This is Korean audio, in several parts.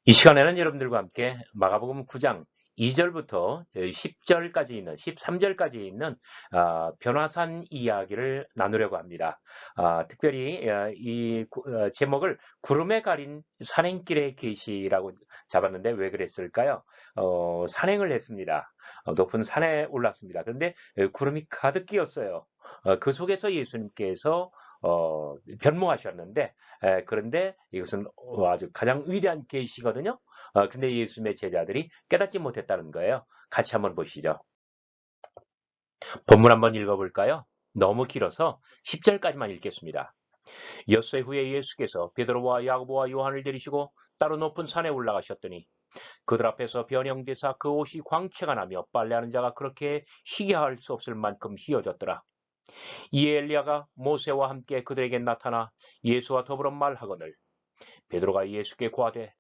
이 시간에는 여러분들과 함께 마가복음 9장 2절부터 10절까지 있는 13절까지 있는 변화산 이야기를 나누려고 합니다. 특별히 이 제목을 구름에 가린 산행길의 계시라고 잡았는데 왜 그랬을까요? 산행을 했습니다. 높은 산에 올랐습니다. 그런데 구름이 가득 끼었어요. 그 속에서 예수님께서 변모하셨는데 그런데 이것은 아주 가장 위대한 계시거든요. 근데 예수님의 제자들이 깨닫지 못했다는 거예요. 같이 한번 보시죠. 본문 한번 읽어볼까요? 너무 길어서 10절까지만 읽겠습니다. 엿새 후에 예수께서 베드로와 야고보와 요한을 데리시고 따로 높은 산에 올라가셨더니 그들 앞에서 변형되사 그 옷이 광채가 나며 빨래하는 자가 그렇게 희게할 수 없을 만큼 희어졌더라. 이에 엘리야가 모세와 함께 그들에게 나타나 예수와 더불어 말하거늘 베드로가 예수께 고하되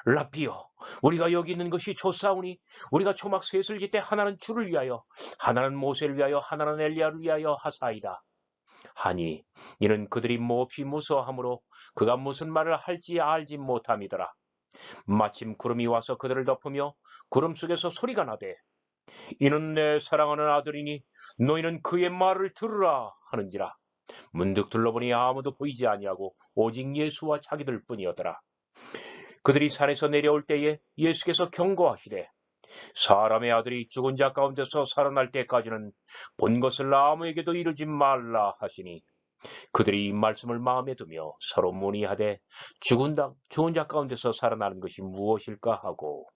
라피여 우리가 여기 있는 것이 좋사오니 우리가 초막 셋을 짓되 하나는 주를 위하여 하나는 모세를 위하여 하나는 엘리야를 위하여 하사이다. 하니 이는 그들이 몹시 무서워하므로 그가 무슨 말을 할지 알지 못함이더라. 마침 구름이 와서 그들을 덮으며 구름 속에서 소리가 나되 이는 내 사랑하는 아들이니 너희는 그의 말을 들으라 하는지라. 문득 둘러보니 아무도 보이지 아니하고 오직 예수와 자기들 뿐이었더라. 그들이 산에서 내려올 때에 예수께서 경고하시되 사람의 아들이 죽은 자 가운데서 살아날 때까지는 본 것을 아무에게도 이르지 말라 하시니 그들이 이 말씀을 마음에 두며 서로 문의하되 죽은 자 가운데서 살아나는 것이 무엇일까 하고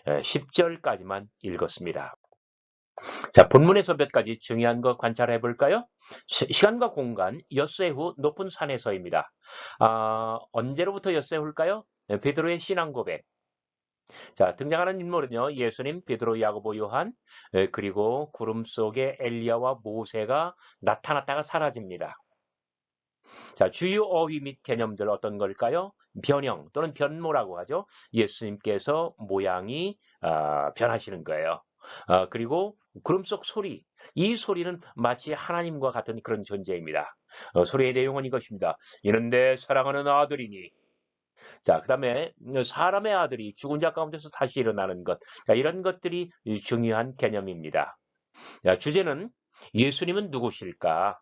10절까지만 읽었습니다. 자, 본문에서 몇 가지 중요한 거 관찰해 볼까요? 시간과 공간, 엿새 후 높은 산에서입니다. 언제로부터 엿새 후일까요? 베드로의 신앙 고백. 자, 등장하는 인물은요, 예수님, 베드로, 야고보, 요한, 그리고 구름 속에 엘리야와 모세가 나타났다가 사라집니다. 자, 주요 어휘 및 개념들 어떤 걸까요? 변형 또는 변모라고 하죠. 예수님께서 모양이 변하시는 거예요. 그리고 구름 속 소리, 이 소리는 마치 하나님과 같은 그런 존재입니다. 소리의 내용은 이것입니다. 이는 내 사랑하는 아들이니. 자, 그 다음에 사람의 아들이 죽은 자 가운데서 다시 일어나는 것. 자, 이런 것들이 중요한 개념입니다. 자, 주제는 예수님은 누구실까?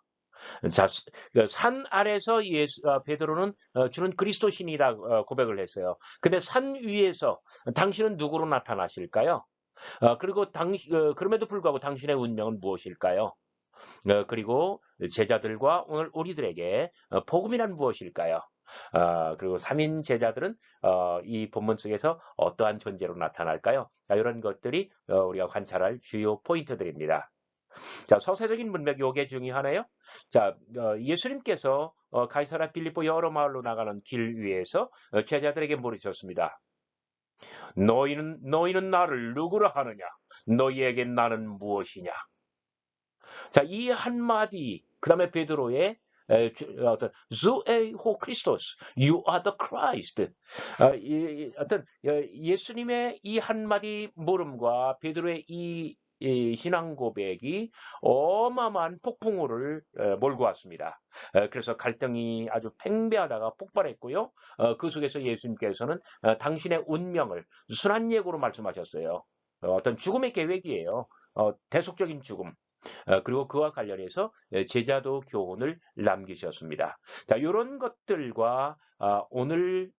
자, 산 아래서 베드로는 주는 그리스도신이라 고백을 했어요. 근데 산 위에서 당신은 누구로 나타나실까요? 그리고 그럼에도 불구하고 당신의 운명은 무엇일까요? 그리고 제자들과 오늘 우리들에게 복음이란 무엇일까요? 그리고 3인 제자들은 이 본문 속에서 어떠한 존재로 나타날까요? 자, 이런 것들이 우리가 관찰할 주요 포인트들입니다. 자, 서세적인 문맥이 요게 중요하네요. 자, 예수님께서 가이사랴 빌립보 여러 마을로 나가는 길 위에서 제자들에게 물으셨습니다. 너희는 나를 누구라 하느냐? 너희에게 나는 무엇이냐? 자, 이 한마디, 그 다음에 베드로의 어떤 주에호 크리스토스, you are the Christ. 어떤 예수님의 이 한마디 물음과 베드로의 이 신앙 고백이 어마어마한 폭풍우를 몰고 왔습니다. 그래서 갈등이 아주 팽배하다가 폭발했고요. 그 속에서 예수님께서는 당신의 운명을 순한 예고로 말씀하셨어요. 어떤 죽음의 계획이에요. 대속적인 죽음. 그리고 그와 관련해서 제자도 교훈을 남기셨습니다. 자, 이런 것들과 오늘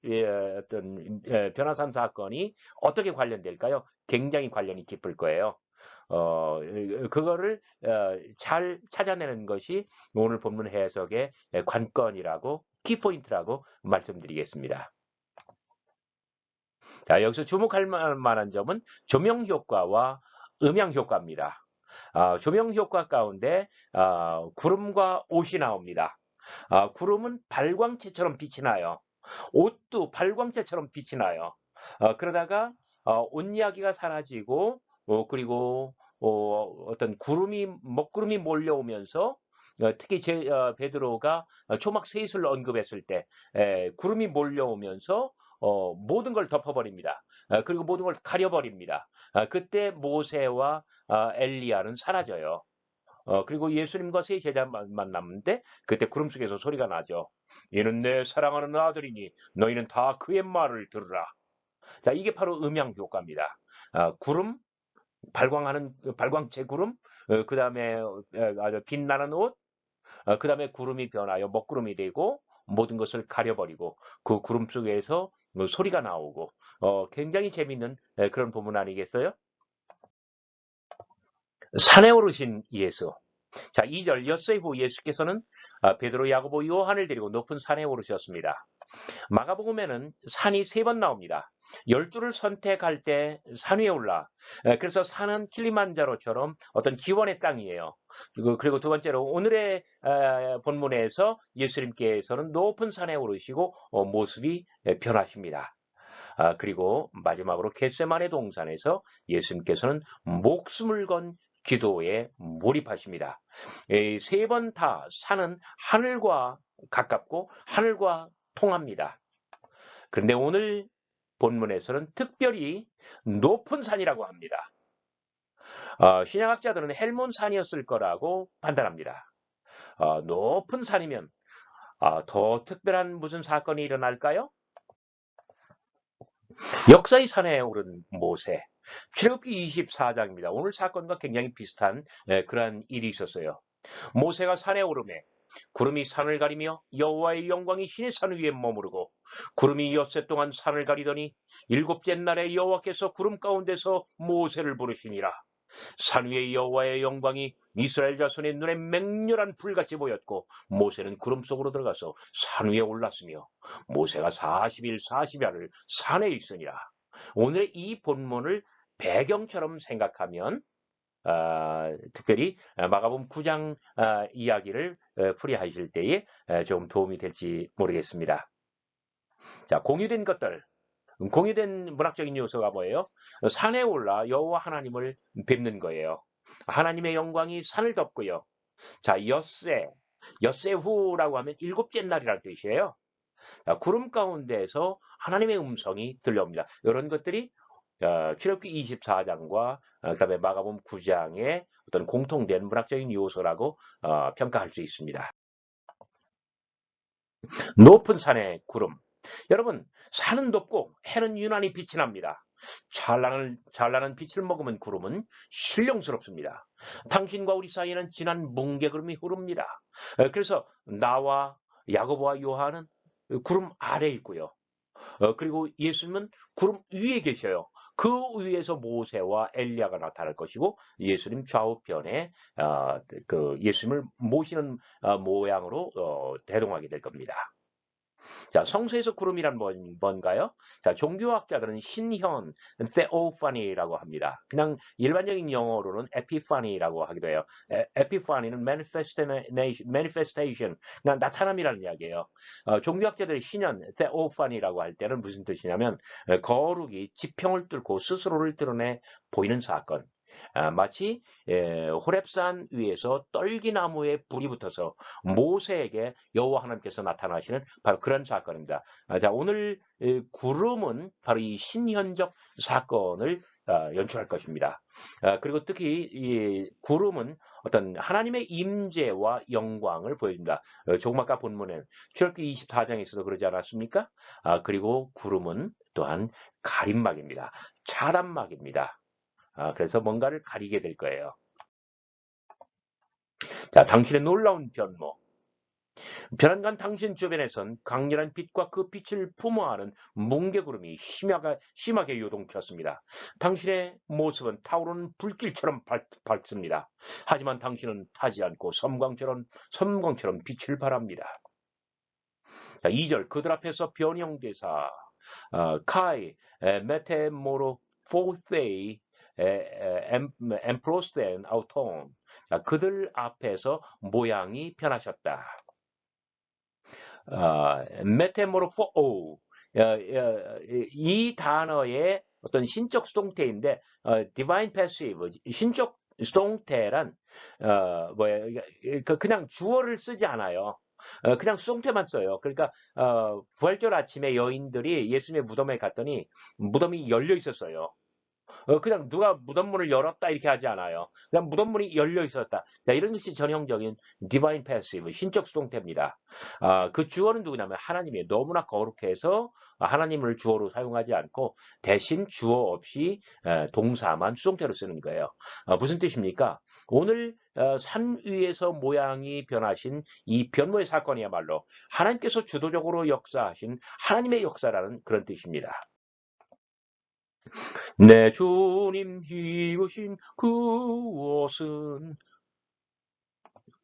어떤 변화산 사건이 어떻게 관련될까요? 굉장히 관련이 깊을 거예요. 그거를 잘 찾아내는 것이 오늘 본문 해석의 관건이라고 키포인트라고 말씀드리겠습니다. 자, 여기서 주목할 만한 점은 조명 효과와 음향 효과입니다. 조명 효과 가운데 구름과 옷이 나옵니다. 구름은 발광체처럼 빛이 나요. 옷도 발광체처럼 빛이 나요. 그러다가 옷 이야기가 사라지고 그리고 어떤 먹구름이 몰려오면서 특히 베드로가 초막 셋을 언급했을 때 구름이 몰려오면서 모든 걸 덮어버립니다. 그리고 모든 걸 가려버립니다. 그때 모세와 엘리야는 사라져요. 그리고 예수님과 세 제자만 남는데 그때 구름 속에서 소리가 나죠. 이는 내 사랑하는 아들이니 너희는 다 그의 말을 들으라. 자, 이게 바로 음향 효과입니다. 구름, 발광체 구름, 그 다음에 아주 빛나는 옷, 그 다음에 구름이 변하여 먹구름이 되고 모든 것을 가려버리고 그 구름 속에서 뭐 소리가 나오고 굉장히 재밌는 그런 부분 아니겠어요? 산에 오르신 예수. 자, 2절 엿새 후 예수께서는 베드로, 야고보, 요한을 데리고 높은 산에 오르셨습니다. 마가복음에는 산이 3번 나옵니다. 12를 선택할 때 산 위에 올라. 그래서 산은 킬리만자로처럼 어떤 기원의 땅이에요. 그리고 두 번째로 오늘의 본문에서 예수님께서는 높은 산에 오르시고 모습이 변하십니다. 그리고 마지막으로 겟세마네 동산에서 예수님께서는 목숨을 건 기도에 몰입하십니다. 3번 다 산은 하늘과 가깝고 하늘과 통합니다. 그런데 오늘 본문에서는 특별히 높은 산이라고 합니다. 신약학자들은 헬몬산이었을 거라고 판단합니다. 높은 산이면 더 특별한 무슨 사건이 일어날까요? 역사의 산에 오른 모세. 출애굽기 24장입니다. 오늘 사건과 굉장히 비슷한 그러한 일이 있었어요. 모세가 산에 오르매 구름이 산을 가리며 여호와의 영광이 신의 산 위에 머무르고 구름이 엿새 동안 산을 가리더니 7째 날에 여호와께서 구름 가운데서 모세를 부르시니라. 산 위에 여호와의 영광이 이스라엘 자손의 눈에 맹렬한 불같이 보였고 모세는 구름 속으로 들어가서 산 위에 올랐으며 모세가 40일 40야를 산에 있으니라. 오늘의 이 본문을 배경처럼 생각하면 특별히 마가복음 9장 이야기를 풀이하실 때에 좀 도움이 될지 모르겠습니다. 자, 공유된 것들. 공유된 문학적인 요소가 뭐예요? 산에 올라 여호와 하나님을 뵙는 거예요. 하나님의 영광이 산을 덮고요. 자, 엿새후라고 하면 7째 날이라는 뜻이에요. 구름 가운데에서 하나님의 음성이 들려옵니다. 이런 것들이 출애굽기 24장과 그다음에 마가복음 9장의 어떤 공통된 문학적인 요소라고 평가할 수 있습니다. 높은 산의 구름. 여러분, 산은 높고 해는 유난히 빛이 납니다. 찬란한 빛을 머금은 구름은 신령스럽습니다. 당신과 우리 사이에는 진한 뭉게구름이 흐릅니다. 그래서 나와 야고보와 요한은 구름 아래에 있고요. 그리고 예수님은 구름 위에 계셔요. 그 위에서 모세와 엘리야가 나타날 것이고 예수님 좌우편에 그 예수님을 모시는 모양으로 대동하게 될 겁니다. 자, 성소에서 구름이란 뭔가요? 자, 종교학자들은 신현, theophany라고 합니다. 그냥 일반적인 영어로는 epiphany라고 하기도 해요. epiphany는 manifestation, 그냥 나타남이라는 이야기예요. 종교학자들이 신현, theophany라고 할 때는 무슨 뜻이냐면 거룩이 지평을 뚫고 스스로를 드러내 보이는 사건. 마치 호렙산 위에서 떨기나무에 불이 붙어서 모세에게 여호와 하나님께서 나타나시는 바로 그런 사건입니다. 자, 오늘 구름은 바로 이 신현적 사건을 연출할 것입니다. 그리고 특히 이 구름은 어떤 하나님의 임재와 영광을 보여줍니다. 조금 아까 본문에 출애굽기 24장에서도 그러지 않았습니까? 그리고 구름은 또한 가림막입니다. 차단막입니다. 그래서 뭔가를 가리게 될 거예요. 자, 당신의 놀라운 변모. 변한간 당신 주변에선 강렬한 빛과 그 빛을 품어하는 뭉게구름이 심하게 요동쳤습니다. 당신의 모습은 타오르는 불길처럼 밝습니다. 하지만 당신은 타지 않고 섬광처럼 빛을 발합니다. 자, 2절 그들 앞에서 변형대사 카이 메테모로포세이 엠프로스텐 아우톤. 그들 앞에서 모양이 변하셨다. 메테모로포 이 단어의 어떤 신적 수동태인데 divine passive 신적 수동태란 그냥 주어를 쓰지 않아요. 그냥 수동태만 써요. 그러니까 부활절 아침에 여인들이 예수님의 무덤에 갔더니 무덤이 열려 있었어요. 그냥 누가 무덤문을 열었다 이렇게 하지 않아요. 그냥 무덤문이 열려 있었다. 자, 이런 것이 전형적인 디바인 패시브, 신적 수동태입니다. 그 주어는 누구냐면 하나님이 너무나 거룩해서 하나님을 주어로 사용하지 않고 대신 주어 없이 동사만 수동태로 쓰는 거예요. 무슨 뜻입니까? 오늘 산 위에서 모양이 변하신 이 변모의 사건이야말로 하나님께서 주도적으로 역사하신 하나님의 역사라는 그런 뜻입니다. 내 주님 입으신 그 옷은,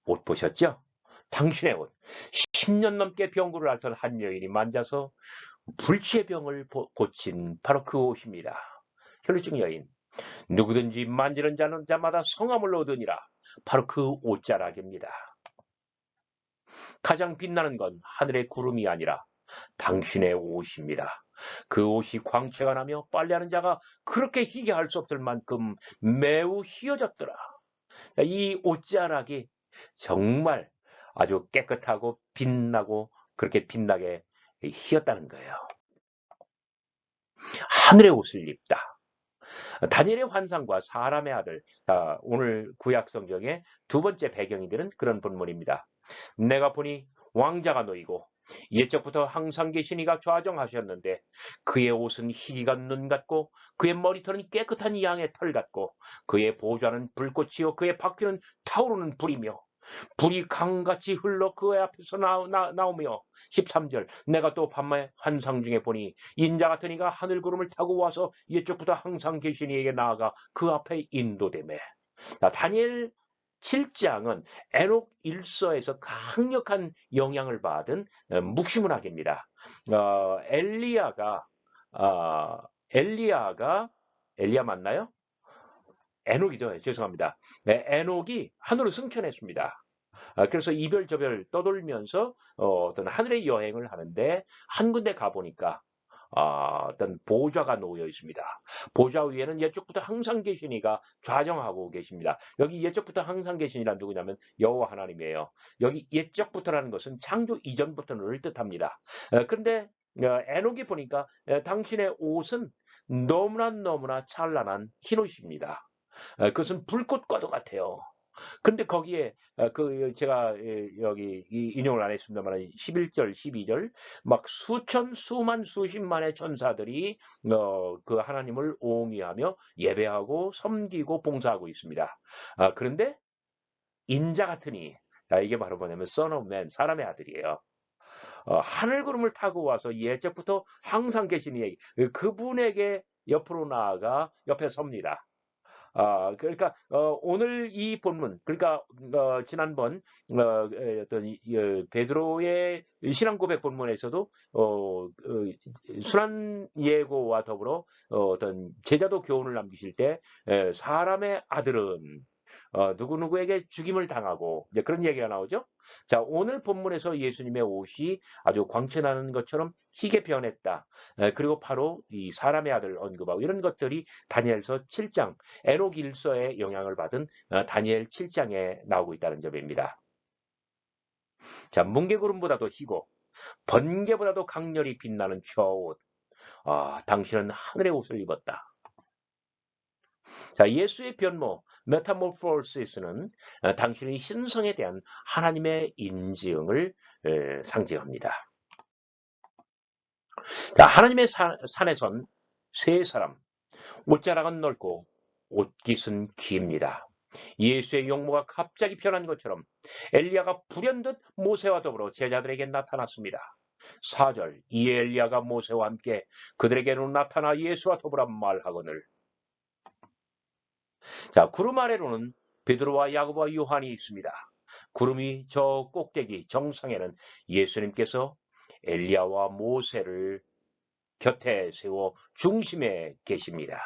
옷 보셨죠? 당신의 옷. 10년 넘게 병구를 앓던 한 여인이 만져서 불치의 병을 고친 바로 그 옷입니다. 혈루증 여인. 누구든지 만지는 자마다 성함을 얻으니라. 바로 그 옷자락입니다. 가장 빛나는 건 하늘의 구름이 아니라 당신의 옷입니다. 그 옷이 광채가 나며 빨래하는 자가 그렇게 희게 할 수 없을 만큼 매우 희어졌더라. 이 옷자락이 정말 아주 깨끗하고 빛나고 그렇게 빛나게 희었다는 거예요. 하늘의 옷을 입다. 다니엘의 환상과 사람의 아들, 오늘 구약 성경의 두 번째 배경이 되는 그런 본문입니다. 내가 보니 왕자가 놓이고 옛적부터 항상 계신 이가 좌정하셨는데 그의 옷은 희귀가 눈 같고 그의 머리털은 깨끗한 양의 털 같고 그의 보좌는 불꽃이요 그의 바퀴는 타오르는 불이며 불이 강같이 흘러 그의 앞에서 나오며 13절 내가 또 밤에 환상 중에 보니 인자 같은 이가 하늘 구름을 타고 와서 옛적부터 항상 계신 이에게 나아가 그 앞에 인도되매. 다니엘 7장은 에녹 일서에서 강력한 영향을 받은 묵시문학입니다. 엘리야 맞나요? 에녹이죠. 죄송합니다. 네, 에녹이 하늘로 승천했습니다. 그래서 이별 저별 떠돌면서 어떤 하늘의 여행을 하는데 한 군데 가보니까 어떤 보좌가 놓여 있습니다. 보좌 위에는 옛적부터 항상 계신 이가 좌정하고 계십니다. 여기 옛적부터 항상 계신 이란 누구냐면 여호와 하나님이에요. 여기 옛적부터라는 것은 창조 이전부터를 뜻합니다. 그런데 에녹이 보니까 당신의 옷은 너무나 찬란한 흰옷입니다. 그것은 불꽃과도 같아요. 근데 거기에 제가 여기 인용을 안 했습니다만 11절, 12절 막 수만 수십만의 천사들이 그 하나님을 옹이하며 예배하고 섬기고 봉사하고 있습니다. 그런데 인자 같으니 이게 바로 뭐냐면 Son of Man, 사람의 아들이에요. 하늘 구름을 타고 와서 옛적부터 항상 계신 이 그분에게 옆으로 나아가 옆에 섭니다. 그러니까 오늘 이 본문, 그러니까 지난번 어떤 베드로의 신앙 고백 본문에서도 순한 예고와 더불어 어떤 제자도 교훈을 남기실 때 사람의 아들은 누구누구에게 죽임을 당하고 그런 얘기가 나오죠. 자, 오늘 본문에서 예수님의 옷이 아주 광채나는 것처럼 희게 변했다. 그리고 바로 이 사람의 아들 언급하고 이런 것들이 다니엘서 7장, 에녹 일서의 영향을 받은 다니엘 7장에 나오고 있다는 점입니다. 자, 뭉게구름보다도 희고 번개보다도 강렬히 빛나는 저 옷. 당신은 하늘의 옷을 입었다. 자, 예수의 변모, 메타모포시스는 당신의 신성에 대한 하나님의 인증을 상징합니다. 자, 하나님의 산에선 세 사람, 옷자락은 넓고 옷깃은 깁니다. 예수의 용모가 갑자기 변한 것처럼 엘리야가 불현듯 모세와 더불어 제자들에게 나타났습니다. 4절, 이에 엘리야가 모세와 함께 그들에게로 나타나 예수와 더불어 말하거늘. 자, 구름 아래로는 베드로와 야고보와 요한이 있습니다. 구름이 저 꼭대기 정상에는 예수님께서 엘리야와 모세를 곁에 세워 중심에 계십니다.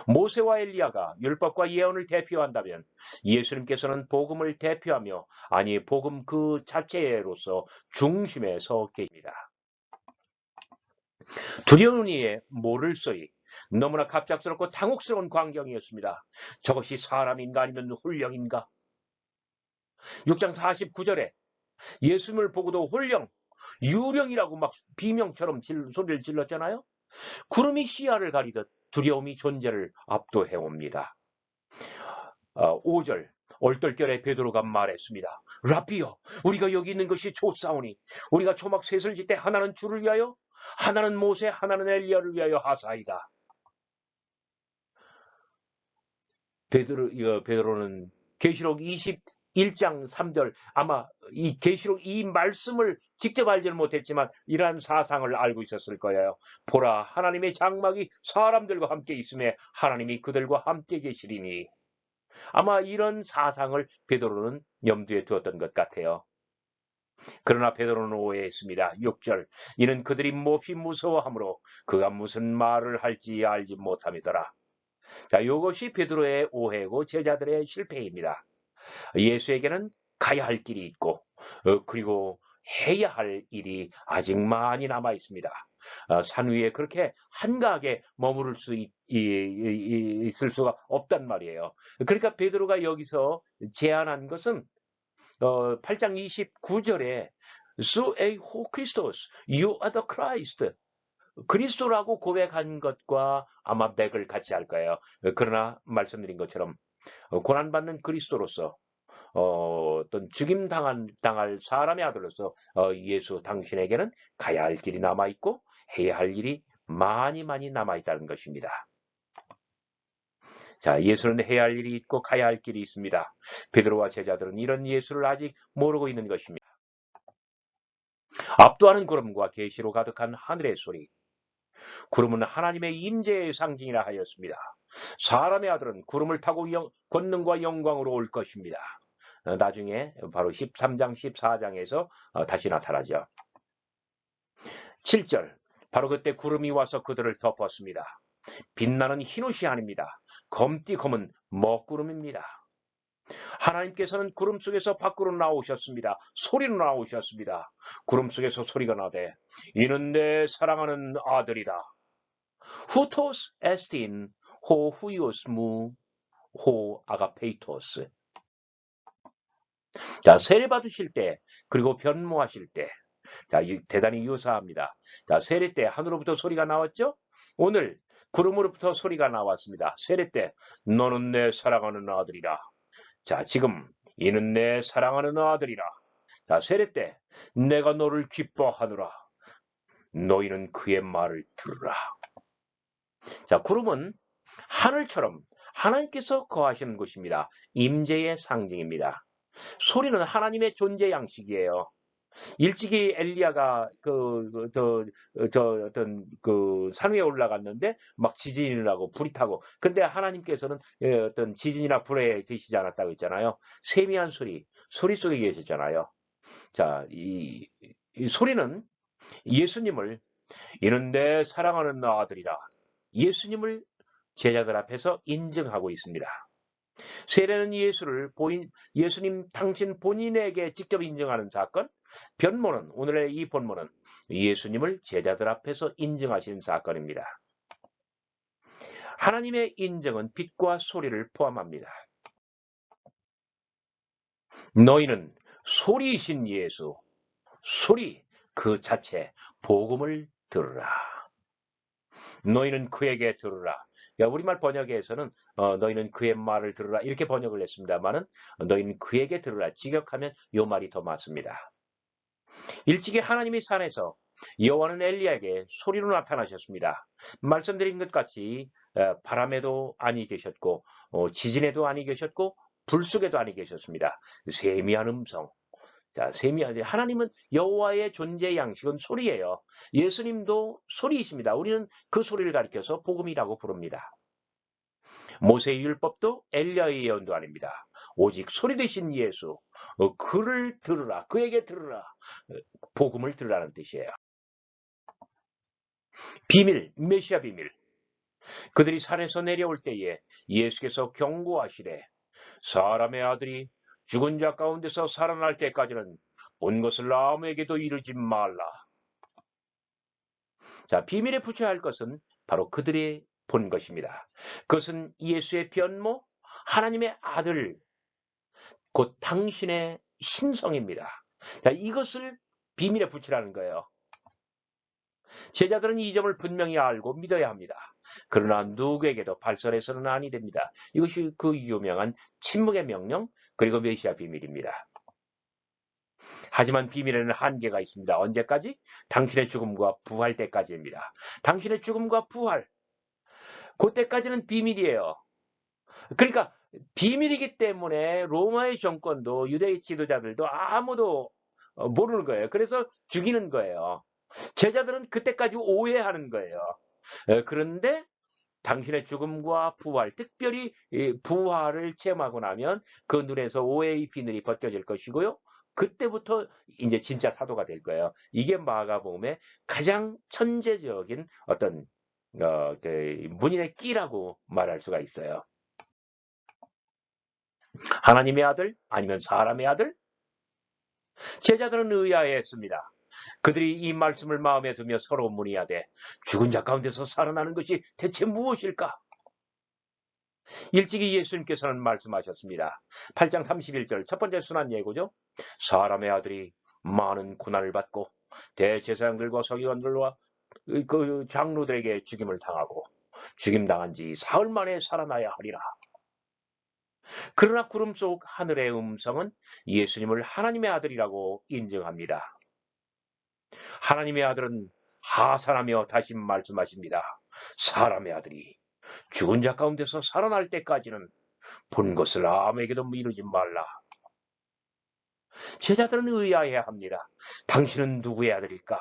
모세와 엘리야가 율법과 예언을 대표한다면 예수님께서는 복음을 대표하며 아니 복음 그 자체로서 중심에 서 계십니다. 두려운 이에 모를 소리, 너무나 갑작스럽고 당혹스러운 광경이었습니다. 저것이 사람인가 아니면 홀령인가? 6장 49절에 예수님을 보고도 홀령, 유령이라고 막 비명처럼 소리를 질렀잖아요. 구름이 시야를 가리듯 두려움이 존재를 압도해 옵니다. 5절 얼떨결에 베드로가 말했습니다. 라비여, 우리가 여기 있는 것이 좋사오니 우리가 초막 셋을 짓되 하나는 주를 위하여 하나는 모세 하나는 엘리야를 위하여 하사이다. 베드로는 계시록 21장 3절 아마 이 계시록 이 말씀을 직접 알지는 못했지만 이러한 사상을 알고 있었을 거예요. 보라, 하나님의 장막이 사람들과 함께 있음에 하나님이 그들과 함께 계시리니. 아마 이런 사상을 베드로는 염두에 두었던 것 같아요. 그러나 베드로는 오해했습니다. 6절 이는 그들이 몹시 무서워하므로 그가 무슨 말을 할지 알지 못함이더라. 자, 이것이 베드로의 오해고 제자들의 실패입니다. 예수에게는 가야 할 길이 있고 그리고 해야 할 일이 아직 많이 남아 있습니다. 산 위에 그렇게 한가하게 머무를 수 있을 수가 없단 말이에요. 그러니까 베드로가 여기서 제안한 것은 8장 29절에 Su ehu Christos, you are the Christ. 그리스도라고 고백한 것과 아마 맥을 같이 할 거예요. 그러나 말씀드린 것처럼 고난받는 그리스도로서 어떤 죽임 당할 사람의 아들로서 예수 당신에게는 가야 할 길이 남아 있고 해야 할 일이 많이 남아 있다는 것입니다. 자, 예수는 해야 할 일이 있고 가야 할 길이 있습니다. 베드로와 제자들은 이런 예수를 아직 모르고 있는 것입니다. 압도하는 구름과 계시로 가득한 하늘의 소리. 구름은 하나님의 임재의 상징이라 하였습니다. 사람의 아들은 구름을 타고 권능과 영광으로 올 것입니다. 나중에 바로 13장 14장에서 다시 나타나죠. 7절 바로 그때 구름이 와서 그들을 덮었습니다. 빛나는 흰옷이 아닙니다. 검디 검은 먹구름입니다. 하나님께서는 구름 속에서 밖으로 나오셨습니다. 소리로 나오셨습니다. 구름 속에서 소리가 나되 이는 내 사랑하는 아들이다. 후토스 에스틴 호 후이오스 무호 아가페이토스. 자, 세례 받으실 때 그리고 변모하실 때 자, 대단히 유사합니다. 자, 세례 때 하늘로부터 소리가 나왔죠? 오늘 구름으로부터 소리가 나왔습니다. 세례 때 너는 내 사랑하는 아들이라. 자, 지금 이는 내 사랑하는 아들이라. 자, 세례 때 내가 너를 기뻐하노라. 너희는 그의 말을 들으라. 자, 구름은 하늘처럼 하나님께서 거하시는 곳입니다. 임재의 상징입니다. 소리는 하나님의 존재 양식이에요. 일찍이 엘리야가 어떤 산 위에 올라갔는데 막 지진이 나고 불이 타고 근데 하나님께서는 어떤 지진이나 불에 계시지 않았다고 했잖아요. 세미한 소리 속에 계셨잖아요. 자, 이 소리는 예수님을 이는 내 사랑하는 아들이라 예수님을 제자들 앞에서 인증하고 있습니다. 세례는 예수님 당신 본인에게 직접 인증하는 사건, 변모는 오늘의 이 본모는 예수님을 제자들 앞에서 인증하시는 사건입니다. 하나님의 인정은 빛과 소리를 포함합니다. 너희는 소리이신 예수, 소리 그 자체, 복음을 들으라. 너희는 그에게 들으라. 우리말 번역에서는 너희는 그의 말을 들으라 이렇게 번역을 했습니다만은 너희는 그에게 들으라 직역하면 이 말이 더 맞습니다. 일찍이 하나님의 산에서 여호와는 엘리야에게 소리로 나타나셨습니다. 말씀드린 것 같이 바람에도 아니 계셨고 지진에도 아니 계셨고 불 속에도 아니 계셨습니다. 세미한 음성. 자, 하나님은 여호와의 존재 양식은 소리예요. 예수님도 소리이십니다. 우리는 그 소리를 가리켜서 복음이라고 부릅니다. 모세의 율법도 엘리야의 예언도 아닙니다. 오직 소리 되신 예수, 그를 들으라, 그에게 들으라, 복음을 들으라는 뜻이에요. 비밀, 메시아 비밀. 그들이 산에서 내려올 때에 예수께서 경고하시되 사람의 아들이 죽은 자 가운데서 살아날 때까지는 본 것을 아무에게도 이르지 말라. 자, 비밀에 붙여야 할 것은 바로 그들이 본 것입니다. 그것은 예수의 변모, 하나님의 아들, 곧 당신의 신성입니다. 자, 이것을 비밀에 붙이라는 거예요. 제자들은 이 점을 분명히 알고 믿어야 합니다. 그러나 누구에게도 발설해서는 아니 됩니다. 이것이 그 유명한 침묵의 명령 그리고 메시아 비밀입니다. 하지만 비밀에는 한계가 있습니다. 언제까지? 당신의 죽음과 부활 때까지입니다. 당신의 죽음과 부활, 그때까지는 비밀이에요. 그러니까 비밀이기 때문에 로마의 정권도 유대 지도자들도 아무도 모르는 거예요. 그래서 죽이는 거예요. 제자들은 그때까지 오해하는 거예요. 그런데 당신의 죽음과 부활, 특별히 부활을 체험하고 나면 그 눈에서 오해의 비늘이 벗겨질 것이고요. 그때부터 이제 진짜 사도가 될 거예요. 이게 마가복음의 가장 천재적인 어떤 그 문인의 끼라고 말할 수가 있어요. 하나님의 아들 아니면 사람의 아들? 제자들은 의아해했습니다. 그들이 이 말씀을 마음에 두며 서로 문의하되 죽은 자 가운데서 살아나는 것이 대체 무엇일까? 일찍이 예수님께서는 말씀하셨습니다. 8장 31절 첫 번째 순환 예고죠. 사람의 아들이 많은 고난을 받고 대제사장들과 서기관들과 그 장로들에게 죽임을 당하고 죽임당한 지 사흘 만에 살아나야 하리라. 그러나 구름 속 하늘의 음성은 예수님을 하나님의 아들이라고 인정합니다. 하나님의 아들은 하산하며 다시 말씀하십니다. 사람의 아들이 죽은 자 가운데서 살아날 때까지는 본 것을 아무에게도 미루지 말라. 제자들은 의아해합니다. 당신은 누구의 아들일까?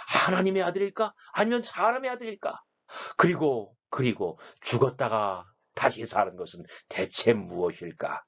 하나님의 아들일까? 아니면 사람의 아들일까? 그리고 죽었다가 다시 사는 것은 대체 무엇일까?